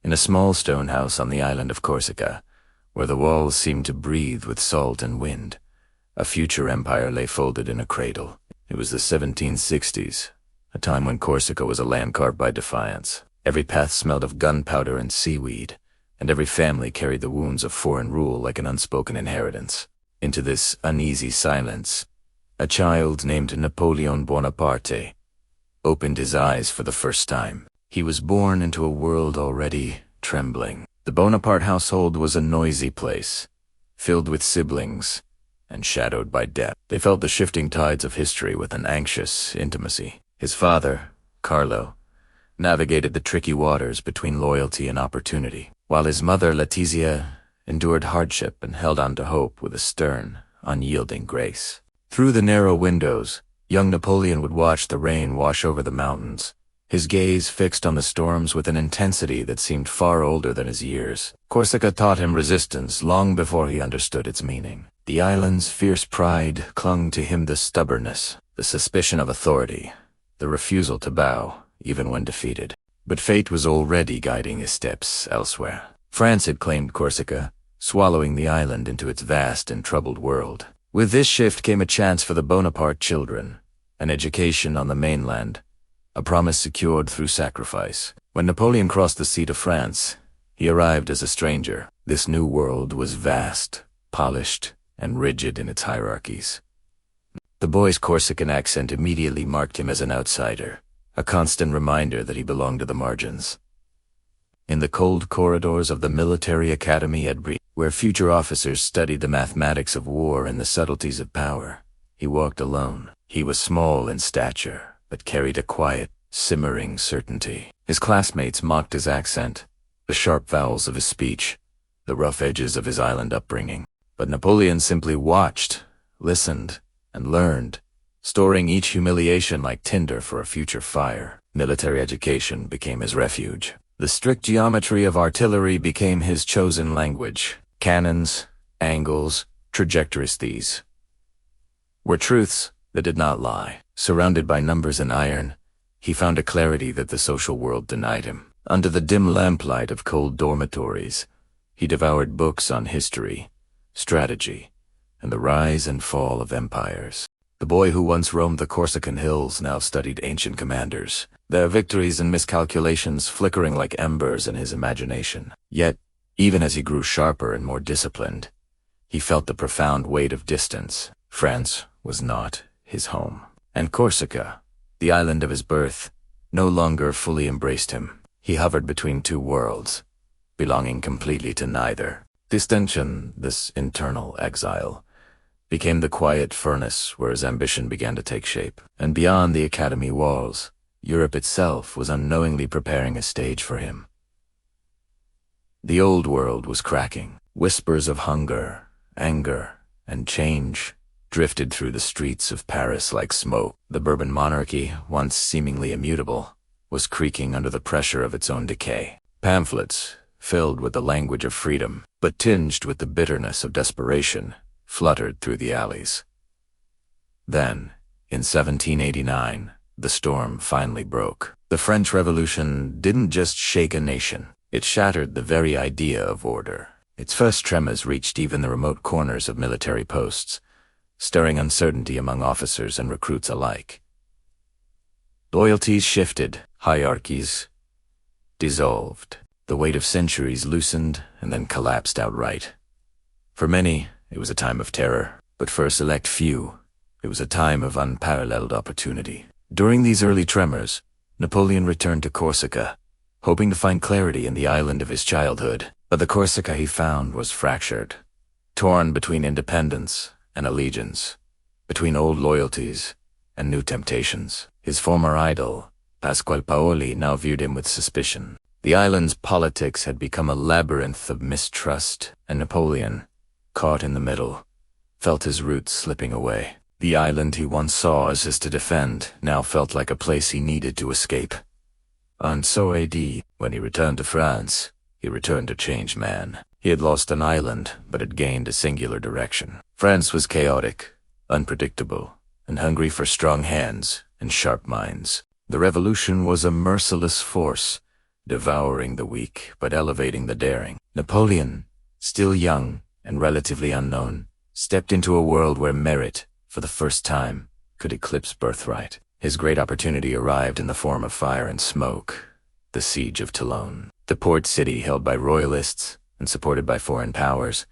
In a small stone house on the island of Corsica, where the walls seemed to breathe with salt and wind, a future empire lay folded in a cradle. It was the 1760s, a time when Corsica was a land carved by defiance. Every path smelled of gunpowder and seaweed, and every family carried the wounds of foreign rule like an unspoken inheritance. Into this uneasy silence, a child named Napoleon Bonaparte opened his eyes for the first time. He was born into a world already trembling. The Bonaparte household was a noisy place, filled with siblings and shadowed by death. They felt the shifting tides of history with an anxious intimacy. His father, Carlo, navigated the tricky waters between loyalty and opportunity, while his mother, Letizia, endured hardship and held on to hope with a stern, unyielding grace. Through the narrow windows, young Napoleon would watch the rain wash over the mountains, his gaze fixed on the storms with an intensity that seemed far older than his years. Corsica taught him resistance long before he understood its meaning. The island's fierce pride clung to him, the stubbornness, the suspicion of authority, the refusal to bow, even when defeated. But fate was already guiding his steps elsewhere. France had claimed Corsica, swallowing the island into its vast and troubled world. With this shift came a chance for the Bonaparte children, an education on the mainland, a promise secured through sacrifice. When Napoleon crossed the sea to France, he arrived as a stranger. This new world was vast, polished, and rigid in its hierarchies. The boy's Corsican accent immediately marked him as an outsider, a constant reminder that he belonged to the margins. In the cold corridors of the military academy at Brienne, where future officers studied the mathematics of war and the subtleties of power, he walked alone. He was small in stature, but carried a quiet, simmering certainty. His classmates mocked his accent, the sharp vowels of his speech, the rough edges of his island upbringing. But Napoleon simply watched, listened, and learned, storing each humiliation like tinder for a future fire. Military education became his refuge. The strict geometry of artillery became his chosen language. Cannons, angles, trajectories, these were truths that did not lie. Surrounded by numbers and iron, he found a clarity that the social world denied him. Under the dim lamplight of cold dormitories, he devoured books on history, strategy, and the rise and fall of empires. The boy who once roamed the Corsican hills now studied ancient commanders, their victories and miscalculations flickering like embers in his imagination. Yet, even as he grew sharper and more disciplined, he felt the profound weight of distance. France was not his home. And Corsica, the island of his birth, no longer fully embraced him. He hovered between two worlds, belonging completely to neither. This tension, this internal exile, became the quiet furnace where his ambition began to take shape. And beyond the academy walls, Europe itself was unknowingly preparing a stage for him. The old world was cracking. Whispers of hunger, anger, and change drifted through the streets of Paris like smoke. The Bourbon monarchy, once seemingly immutable, was creaking under the pressure of its own decay. Pamphlets, filled with the language of freedom, but tinged with the bitterness of desperation, fluttered through the alleys. Then, in 1789, the storm finally broke. The French Revolution didn't just shake a nation, it shattered the very idea of order. Its first tremors reached even the remote corners of military posts, stirring uncertainty among officers and recruits alike. Loyalties shifted, hierarchies dissolved. The weight of centuries loosened and then collapsed outright. For many, it was a time of terror, but for a select few, it was a time of unparalleled opportunity. During these early tremors, Napoleon returned to Corsica, hoping to find clarity in the island of his childhood. But the Corsica he found was fractured, torn between independence and allegiance, between old loyalties and new temptations. His former idol, Pasquale Paoli, now viewed him with suspicion. The island's politics had become a labyrinth of mistrust, and Napoleon, caught in the middle, felt his roots slipping away. The island he once saw as his to defend now felt like a place he needed to escape. And so when he returned to France, he returned a changed man. He had lost an island, but had gained a singular direction. France was chaotic, unpredictable, and hungry for strong hands and sharp minds. The revolution was a merciless force, devouring the weak but elevating the daring. Napoleon, still young and relatively unknown, stepped into a world where merit, for the first time, could eclipse birthright. His great opportunity arrived in the form of fire and smoke, the siege of Toulon. The port city, held by royalists and supported by foreign powers,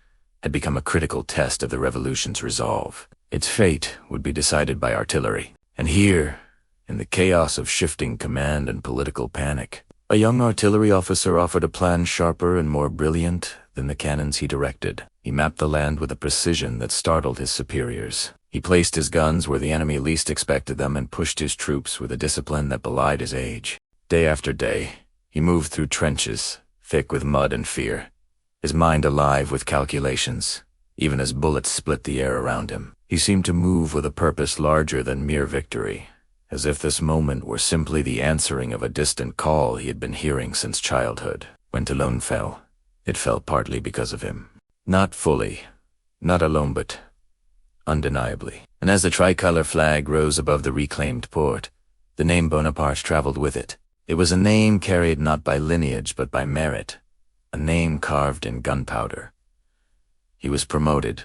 had become a critical test of the revolution's resolve. Its fate would be decided by artillery. And here, in the chaos of shifting command and political panic, a young artillery officer offered a plan sharper and more brilliant than the cannons he directed. He mapped the land with a precision that startled his superiors. He placed his guns where the enemy least expected them and pushed his troops with a discipline that belied his age. Day after day, he moved through trenches, thick with mud and fear, his mind alive with calculations, even as bullets split the air around him. He seemed to move with a purpose larger than mere victory, as if this moment were simply the answering of a distant call he had been hearing since childhood. When Toulon fell, it fell partly because of him. Not fully, not alone, but undeniably. And as the tricolor flag rose above the reclaimed port, the name Bonaparte traveled with it. It was a name carried not by lineage but by merit, a name carved in gunpowder. He was promoted.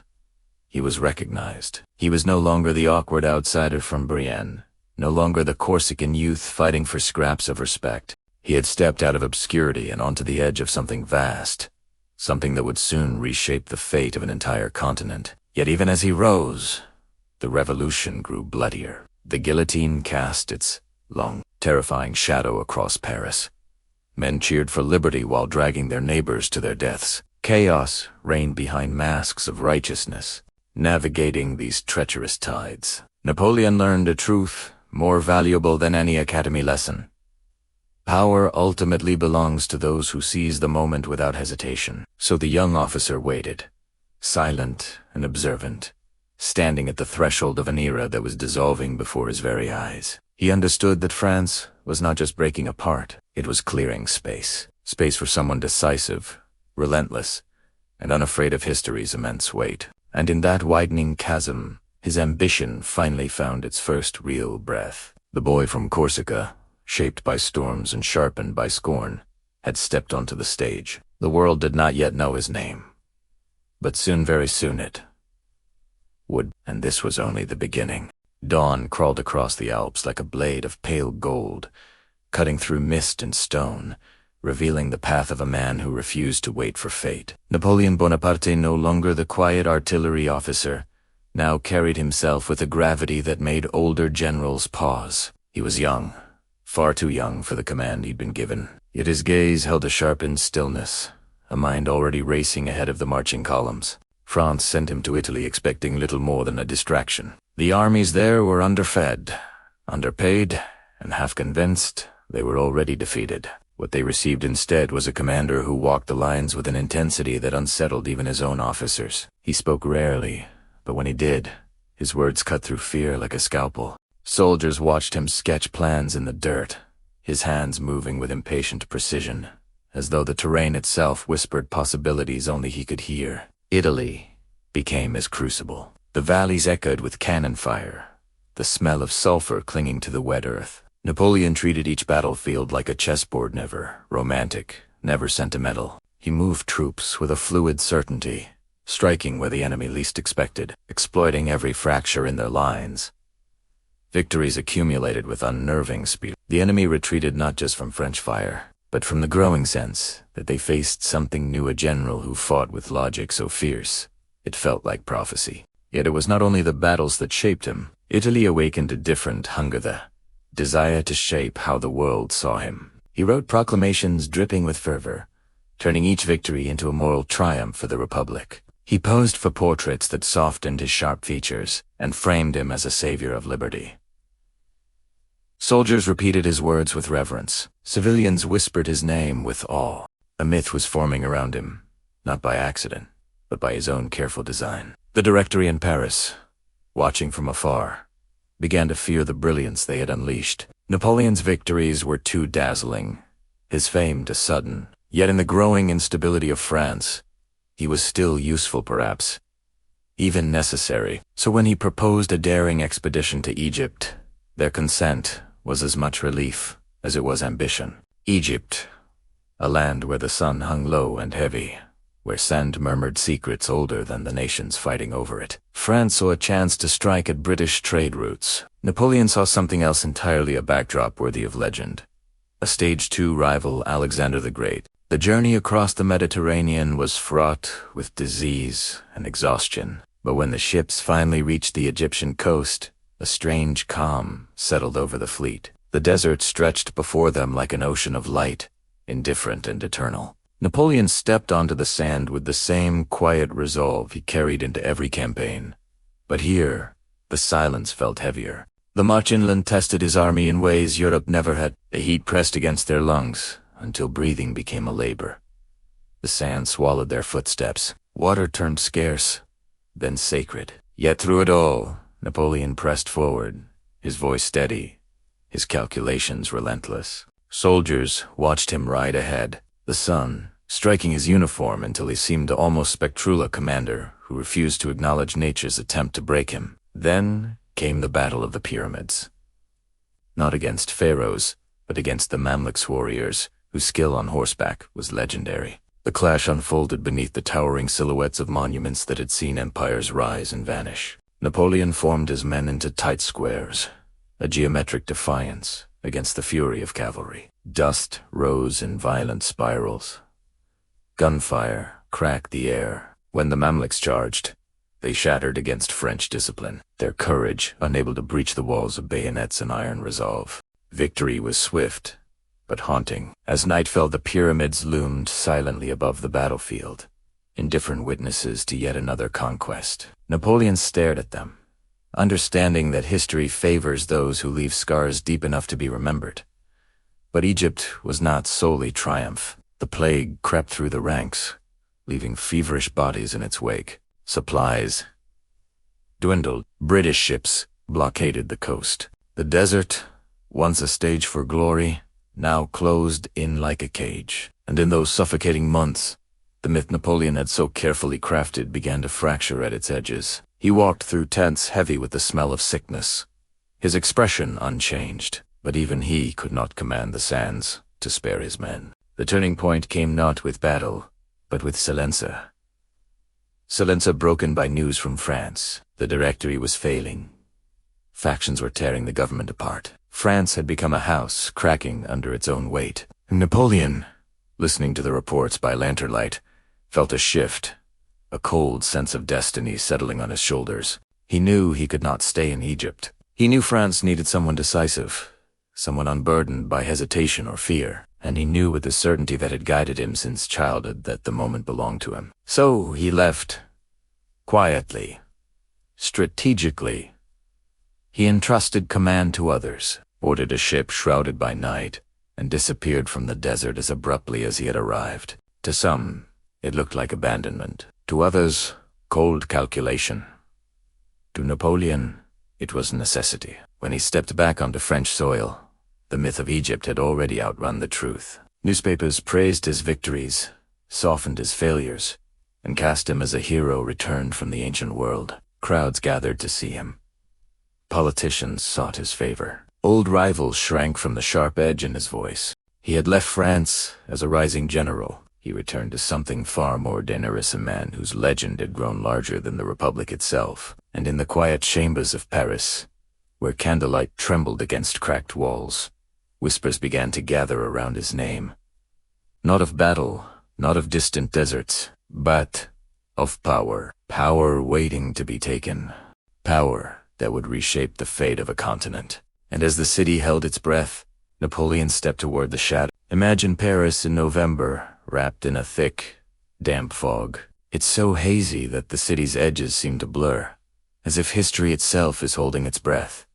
He was recognized. He was no longer the awkward outsider from Brienne, no longer the Corsican youth fighting for scraps of respect. He had stepped out of obscurity and onto the edge of something vast, something that would soon reshape the fate of an entire continent. Yet even as he rose, the revolution grew bloodier. The guillotine cast its long, terrifying shadow across Paris. Men cheered for liberty while dragging their neighbors to their deaths. Chaos reigned behind masks of righteousness, navigating these treacherous tides. Napoleon learned a truth more valuable than any academy lesson. Power ultimately belongs to those who seize the moment without hesitation. So the young officer waited, silent and observant, standing at the threshold of an era that was dissolving before his very eyes. He understood that France was not just breaking apart, it was clearing space. Space for someone decisive, relentless, and unafraid of history's immense weight. And in that widening chasm, his ambition finally found its first real breath. The boy from Corsica, shaped by storms and sharpened by scorn, had stepped onto the stage. The world did not yet know his name, but soon, very soon it would, and this was only the beginning. Dawn crawled across the Alps like a blade of pale gold, cutting through mist and stone, revealing the path of a man who refused to wait for fate. Napoleon Bonaparte, no longer the quiet artillery officer, now carried himself with a gravity that made older generals pause. He was young, far too young for the command he'd been given, yet his gaze held a sharpened stillness, a mind already racing ahead of the marching columns. France sent him to Italy expecting little more than a distraction. The armies there were underfed, underpaid, and half convinced they were already defeated. What they received instead was a commander who walked the lines with an intensity that unsettled even his own officers. He spoke rarely, but when he did, his words cut through fear like a scalpel. Soldiers watched him sketch plans in the dirt, his hands moving with impatient precision, as though the terrain itself whispered possibilities only he could hear. Italy became his crucible. The valleys echoed with cannon fire, the smell of sulfur clinging to the wet earth. Napoleon treated each battlefield like a chessboard, never romantic, never sentimental. He moved troops with a fluid certainty, striking where the enemy least expected, exploiting every fracture in their lines. Victories accumulated with unnerving speed. The enemy retreated not just from French fire, but from the growing sense that they faced something new, a general who fought with logic so fierce it felt like prophecy. Yet it was not only the battles that shaped him. Italy awakened a different hunger, the desire to shape how the world saw him. He wrote proclamations dripping with fervor, turning each victory into a moral triumph for the Republic. He posed for portraits that softened his sharp features and framed him as a savior of liberty. Soldiers repeated his words with reverence. Civilians whispered his name with awe. A myth was forming around him, not by accident, but by his own careful design. The Directory in Paris, watching from afar, began to fear the brilliance they had unleashed. Napoleon's victories were too dazzling, his fame too sudden. Yet in the growing instability of France, he was still useful, perhaps, even necessary. So when he proposed a daring expedition to Egypt, their consent was as much relief as it was ambition. Egypt a land where the sun hung low and heavy, where sand murmured secrets older than the nations fighting over it. France saw a chance to strike at British trade routes. Napoleon saw something else entirely, a backdrop worthy of legend. A stage 2 rival, Alexander the Great. The journey across the Mediterranean was fraught with disease and exhaustion, but when the ships finally reached the Egyptian coast, a strange calm settled over the fleet. The desert stretched before them like an ocean of light, indifferent and eternal. Napoleon stepped onto the sand with the same quiet resolve he carried into every campaign. But here, the silence felt heavier. The march inland tested his army in ways Europe never had. The heat pressed against their lungs until breathing became a labor. The sand swallowed their footsteps. Water turned scarce, then sacred. Yet through it all, Napoleon pressed forward, his voice steady, his calculations relentless. Soldiers watched him ride ahead, the sun striking his uniform until he seemed to almost spectral, a commander who refused to acknowledge nature's attempt to break him. Then came the Battle of the Pyramids. Not against pharaohs, but against the Mamluks warriors, whose skill on horseback was legendary. The clash unfolded beneath the towering silhouettes of monuments that had seen empires rise and vanish. Napoleon formed his men into tight squares, a geometric defiance against the fury of cavalry. Dust rose in violent spirals. Gunfire cracked the air. When the Mamluks charged, they shattered against French discipline, their courage unable to breach the walls of bayonets and iron resolve. Victory was swift, but haunting. As night fell, the pyramids loomed silently above the battlefield, indifferent witnesses to yet another conquest. Napoleon stared at them, understanding that history favors those who leave scars deep enough to be remembered. But Egypt was not solely triumph. The plague crept through the ranks, leaving feverish bodies in its wake. Supplies dwindled. British ships blockaded the coast. The desert, once a stage for glory, now closed in like a cage. And in those suffocating months, the myth Napoleon had so carefully crafted began to fracture at its edges. He walked through tents heavy with the smell of sickness, his expression unchanged, but even he could not command the sands to spare his men. The turning point came not with battle, but with Silenza. Silenza broken by news from France. The Directory was failing. Factions were tearing the government apart. France had become a house cracking under its own weight. Napoleon, listening to the reports by lanternlight, felt a shift, a cold sense of destiny settling on his shoulders. He knew he could not stay in Egypt. He knew France needed someone decisive, someone unburdened by hesitation or fear, and he knew with the certainty that had guided him since childhood that the moment belonged to him. So he left, quietly, strategically. He entrusted command to others, boarded a ship shrouded by night, and disappeared from the desert as abruptly as he had arrived. To some, it looked like abandonment. To others, cold calculation. To Napoleon, it was necessity. When he stepped back onto French soil, the myth of Egypt had already outrun the truth. Newspapers praised his victories, softened his failures, and cast him as a hero returned from the ancient world. Crowds gathered to see him. Politicians sought his favor. Old rivals shrank from the sharp edge in his voice. He had left France as a rising general. He returned to something far more dangerous, a man whose legend had grown larger than the Republic itself. And in the quiet chambers of Paris, where candlelight trembled against cracked walls, whispers began to gather around his name. Not of battle, not of distant deserts, but of power. Power waiting to be taken. Power that would reshape the fate of a continent. And as the city held its breath, Napoleon stepped toward the shadow. Imagine Paris in November, wrapped in a thick, damp fog. It's so hazy that the city's edges seem to blur, as if history itself is holding its breath,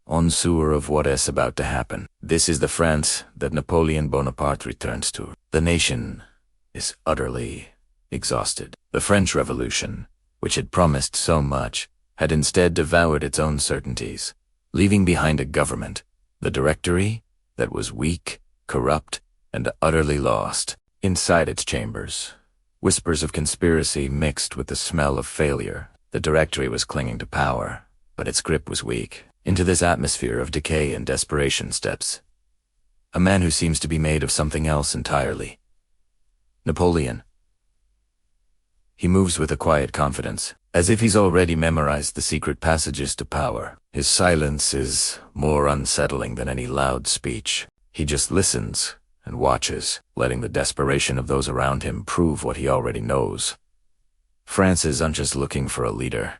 unsure of what is about to happen. This is the France that Napoleon Bonaparte returns to. The nation is utterly exhausted. The French Revolution, which had promised so much, had instead devoured its own certainties, leaving behind a government, the Directory, that was weak, corrupt, and utterly lost. Inside its chambers, whispers of conspiracy mixed with the smell of failure. The Directory was clinging to power, but its grip was weak. Into this atmosphere of decay and desperation steps a man who seems to be made of something else entirely. Napoleon. He moves with a quiet confidence, as if he's already memorized the secret passages to power. His silence is more unsettling than any loud speech. He just listens and watches, letting the desperation of those around him prove what he already knows. France isn't just looking for a leader.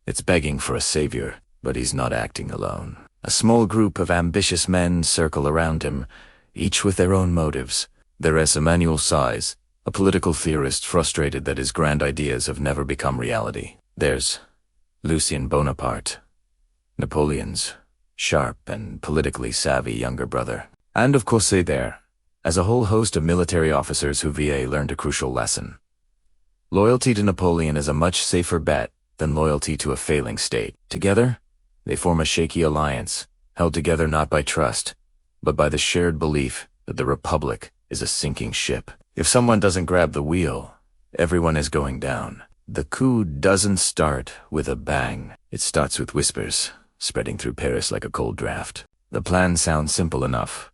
It's begging for a savior, but he's not acting alone. A small group of ambitious men circle around him, each with their own motives. There's Emmanuel Size, a political theorist frustrated that his grand ideas have never become reality. There's Napoleon Bonaparte, Napoleon's sharp and politically savvy younger brother. And of course there, as a whole host of military officers who learned a crucial lesson. Loyalty to Napoleon is a much safer bet than loyalty to a failing state. Together, they form a shaky alliance, held together not by trust, but by the shared belief that the Republic is a sinking ship. If someone doesn't grab the wheel, everyone is going down. The coup doesn't start with a bang. It starts with whispers, spreading through Paris like a cold draft. The plan sounds simple enough.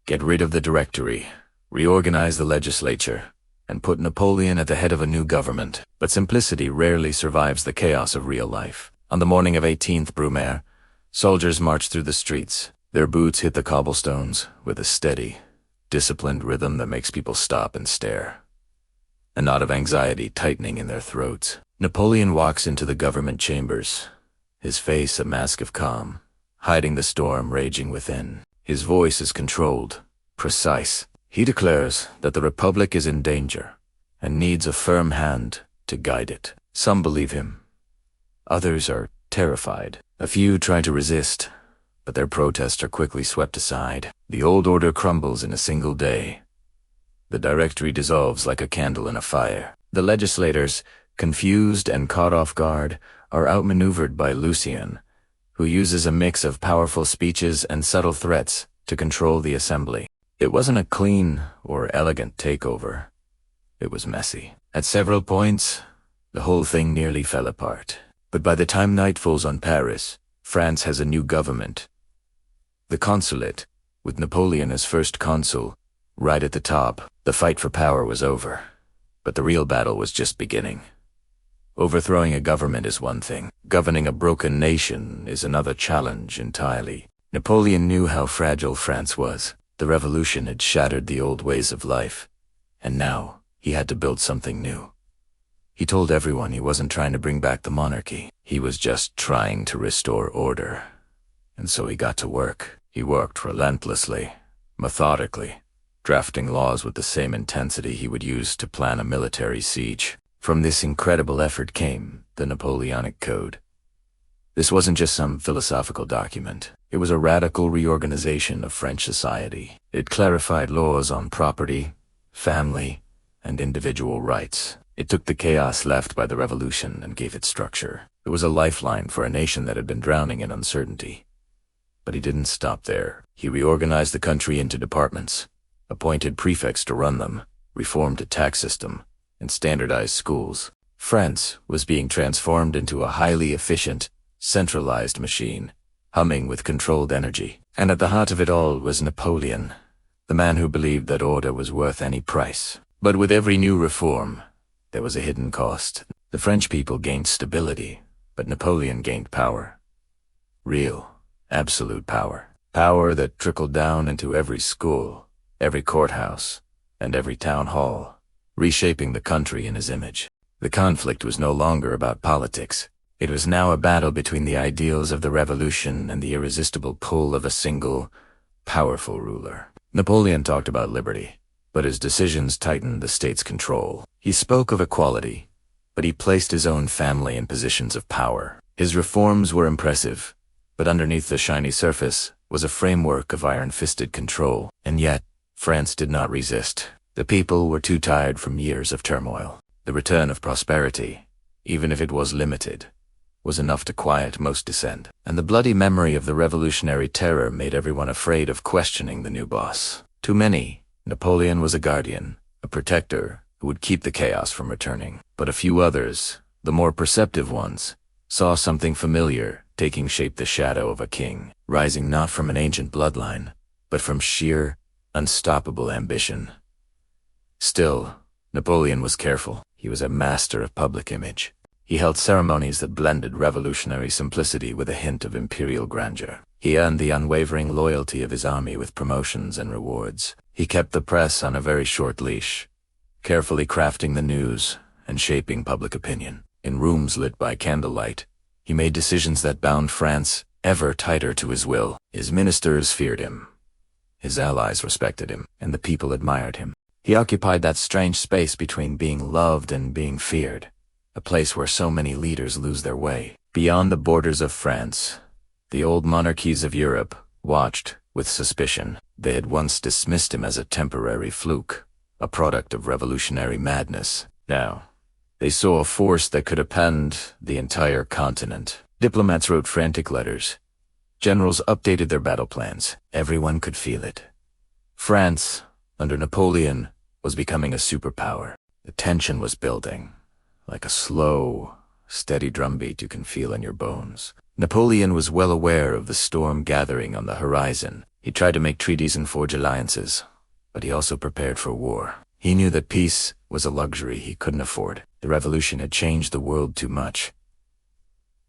Get rid of the Directory, reorganize the legislature, and put Napoleon at the head of a new government. But simplicity rarely survives the chaos of real life. On the morning of 18th Brumaire, soldiers marched through the streets. Their boots hit the cobblestones with a steady, disciplined rhythm that makes people stop and stare. A knot of anxiety tightening in their throats. Napoleon walks into the government chambers, his face a mask of calm, hiding the storm raging within. His voice is controlled, precise. He declares that the Republic is in danger and needs a firm hand to guide it. Some believe him. Others are terrified. A few try to resist, but their protests are quickly swept aside. The old order crumbles in a single day. The Directory dissolves like a candle in a fire. The legislators, confused and caught off guard, are outmaneuvered by Lucien, who uses a mix of powerful speeches and subtle threats to control the assembly. It wasn't a clean or elegant takeover. It was messy. At several points, the whole thing nearly fell apart. But by the time night falls on Paris, France has a new government. The consulate, with Napoleon as first consul, right at the top. The fight for power was over, but the real battle was just beginning. Overthrowing a government is one thing. Governing a broken nation is another challenge entirely. Napoleon knew how fragile France was. The revolution had shattered the old ways of life, and now he had to build something new. He told everyone he wasn't trying to bring back the monarchy. He was just trying to restore order. And so he got to work. He worked relentlessly, methodically, drafting laws with the same intensity he would use to plan a military siege. From this incredible effort came the Napoleonic Code. This wasn't just some philosophical document. It was a radical reorganization of French society. It clarified laws on property, family, and individual rights. It took the chaos left by the revolution and gave it structure. It was a lifeline for a nation that had been drowning in uncertainty. But he didn't stop there. He reorganized the country into departments, appointed prefects to run them, reformed the tax system, and standardized schools. France was being transformed into a highly efficient, centralized machine, humming with controlled energy. And at the heart of it all was Napoleon, the man who believed that order was worth any price. But with every new reform, there was a hidden cost. The French people gained stability, but Napoleon gained power. Real, absolute power. Power that trickled down into every school, every courthouse, and every town hall, reshaping the country in his image. The conflict was no longer about politics. It was now a battle between the ideals of the revolution and the irresistible pull of a single, powerful ruler. Napoleon talked about liberty, but his decisions tightened the state's control. He spoke of equality, but he placed his own family in positions of power. His reforms were impressive, but underneath the shiny surface was a framework of iron-fisted control. And yet, France did not resist. The people were too tired from years of turmoil. The return of prosperity, even if it was limited, was enough to quiet most dissent. And the bloody memory of the revolutionary terror made everyone afraid of questioning the new boss. To many, Napoleon was a guardian, a protector who would keep the chaos from returning. But a few others, the more perceptive ones, saw something familiar taking shape, the shadow of a king, rising not from an ancient bloodline, but from sheer, unstoppable ambition. Still, Napoleon was careful. He was a master of public image. He held ceremonies that blended revolutionary simplicity with a hint of imperial grandeur. He earned the unwavering loyalty of his army with promotions and rewards. He kept the press on a very short leash, carefully crafting the news and shaping public opinion. In rooms lit by candlelight, he made decisions that bound France ever tighter to his will. His ministers feared him. His allies respected him, and the people admired him. He occupied that strange space between being loved and being feared, a place where so many leaders lose their way. Beyond the borders of France, the old monarchies of Europe watched with suspicion. They had once dismissed him as a temporary fluke, a product of revolutionary madness. Now, they saw a force that could upend the entire continent. Diplomats wrote frantic letters. Generals updated their battle plans. Everyone could feel it. France, under Napoleon, was becoming a superpower. The tension was building, like a slow, steady drumbeat you can feel in your bones. Napoleon was well aware of the storm gathering on the horizon. He tried to make treaties and forge alliances, but he also prepared for war. He knew that peace was a luxury he couldn't afford. The revolution had changed the world too much.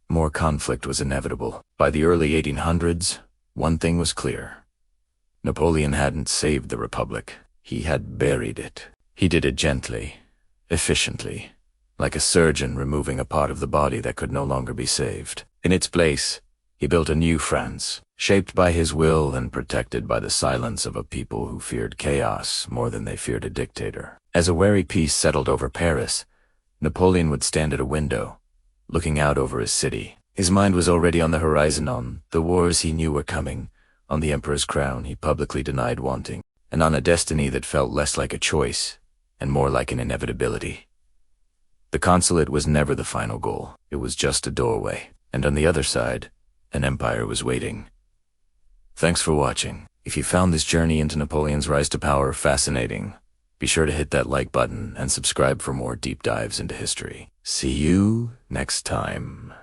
More conflict was inevitable. By the early 1800s, one thing was clear. Napoleon hadn't saved the Republic. He had buried it. He did it gently, efficiently, like a surgeon removing a part of the body that could no longer be saved. In its place, he built a new France, shaped by his will and protected by the silence of a people who feared chaos more than they feared a dictator. As a wary peace settled over Paris, Napoleon would stand at a window, looking out over his city. His mind was already on the horizon, on the wars he knew were coming, on the emperor's crown he publicly denied wanting, and on a destiny that felt less like a choice and more like an inevitability. The consulate was never the final goal. It was just a doorway, and on the other side, an empire was waiting. Thanks for watching. If you found this journey into Napoleon's rise to power fascinating, be sure to hit that like button and subscribe for more deep dives into history. See you next time.